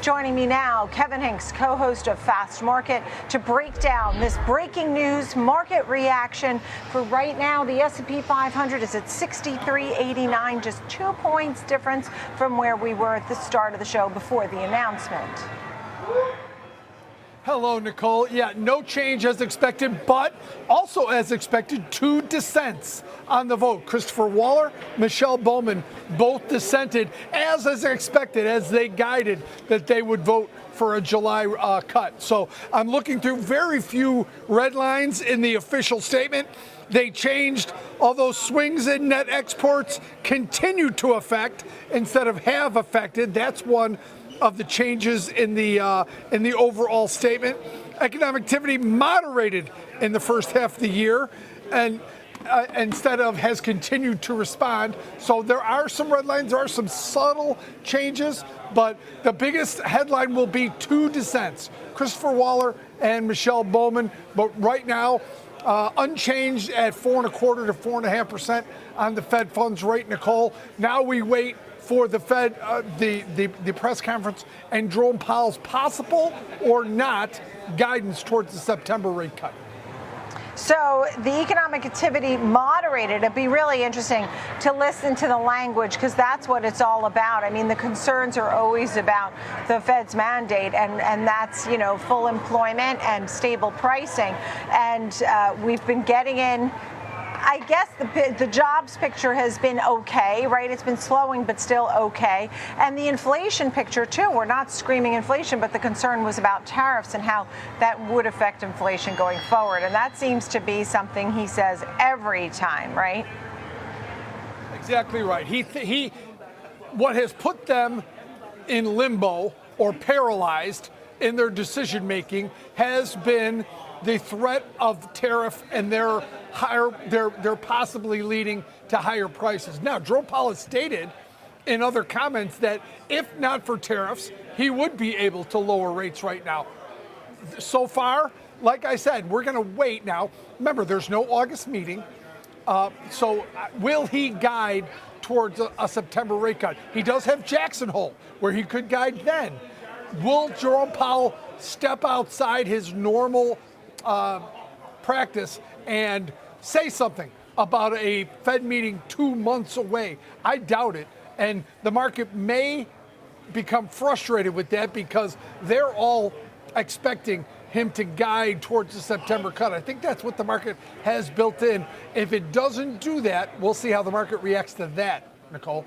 Joining me now, Kevin Hincks, co-host of Fast Market, to break down this breaking news market reaction. For right now, the S&P 500 is at 63.89, just 2 points difference from where we were at the start of the show before the announcement. Hello, Nicole. Yeah, no change as expected, but also as expected, 2 dissents on the vote. Christopher Waller, Michelle Bowman, both dissented as expected, as they guided that they would vote for a July cut. So I'm looking through very few red lines in the official statement. They changed, although swings in net exports continue to affect instead of have affected. That's one of the changes in the overall statement. Economic activity moderated in the first half of the year, and instead of has continued to respond. So there are some red lines, there are some subtle changes, but the biggest headline will be 2 dissents, Christopher Waller and Michelle Bowman. But right now, unchanged at 4.25% to 4.5% on the Fed funds rate, Nicole. Now we wait for the Fed, the press conference, and Jerome Powell's possible or not guidance towards the September rate cut. So the economic activity moderated. It'd be really interesting to listen to the language, because that's what it's all about. I mean, the concerns are always about the Fed's mandate, and that's, you know, full employment and stable pricing. And we've been getting in. I guess the jobs picture has been okay, right? It's been slowing, but still okay. And the inflation picture, too. We're not screaming inflation, but the concern was about tariffs and how that would affect inflation going forward. And that seems to be something he says every time, right? Exactly right. He what has put them in limbo or paralyzed in their decision making has been the threat of tariff, and they're possibly leading to higher prices. Now, Jerome Powell has stated in other comments that if not for tariffs, he would be able to lower rates right now. So far, like I said, we're going to wait now. Remember, there's no August meeting. So will he guide towards a September rate cut? He does have Jackson Hole, where he could guide then. Will Jerome Powell step outside his normal practice and say something about a Fed meeting 2 months away? I doubt it. And the market may become frustrated with that, because they're all expecting him to guide towards the September cut. I think that's what the market has built in. If it doesn't do that, we'll see how the market reacts to that, Nicole.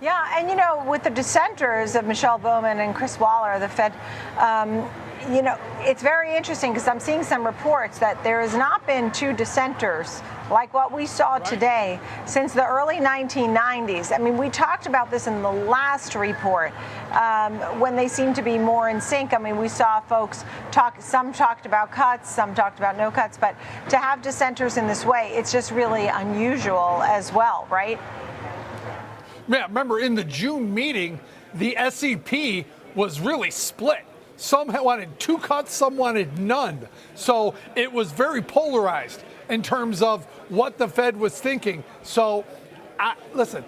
Yeah, and you know, with the dissenters of Michelle Bowman and Chris Waller, the Fed, you know, it's very interesting, because I'm seeing some reports that there has not been 2 dissenters like what we saw today since the early 1990s. I mean, we talked about this in the last report, when they seemed to be more in sync. I mean, we saw folks some talked about cuts, some talked about no cuts, but to have dissenters in this way, it's just really unusual as well, right? Yeah, remember in the June meeting, the SEP was really split. Some wanted 2 cuts, some wanted none. So it was very polarized in terms of what the Fed was thinking. So, listen,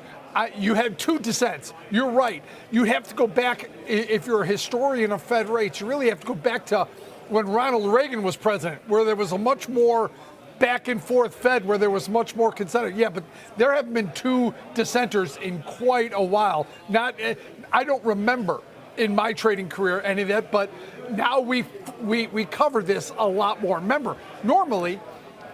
you had 2 dissents. You're right. You have to go back, if you're a historian of Fed rates, you really have to go back to when Ronald Reagan was president, where there was a much more back and forth Fed, where there was much more consensus. Yeah, but there haven't been 2 dissenters in quite a while. I don't remember in my trading career any of that, but now we cover this a lot more. Remember, normally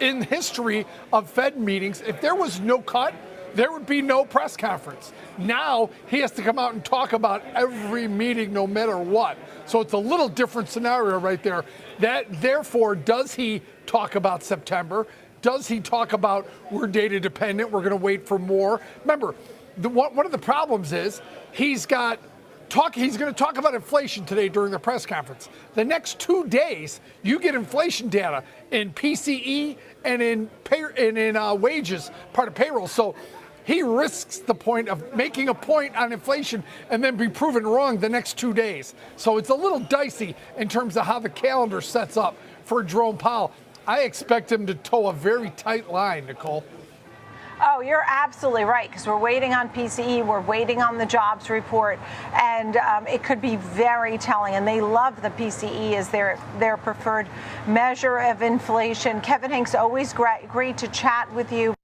in history of Fed meetings, if there was no cut, there would be no press conference. Now he has to come out and talk about every meeting, no matter what. So it's a little different scenario right there. Therefore, does he talk about September? Does he talk about we're data dependent, we're going to wait for more? Remember, one of the problems is he's going to talk about inflation today during the press conference. The next 2 days, you get inflation data in PCE and in wages, part of payroll. So he risks the point of making a point on inflation and then be proven wrong the next 2 days. So it's a little dicey in terms of how the calendar sets up for Jerome Powell. I expect him to toe a very tight line, Nicole. Oh, you're absolutely right, because we're waiting on PCE, we're waiting on the jobs report, and it could be very telling. And they love the PCE as their preferred measure of inflation. Kevin Hincks, always great to chat with you.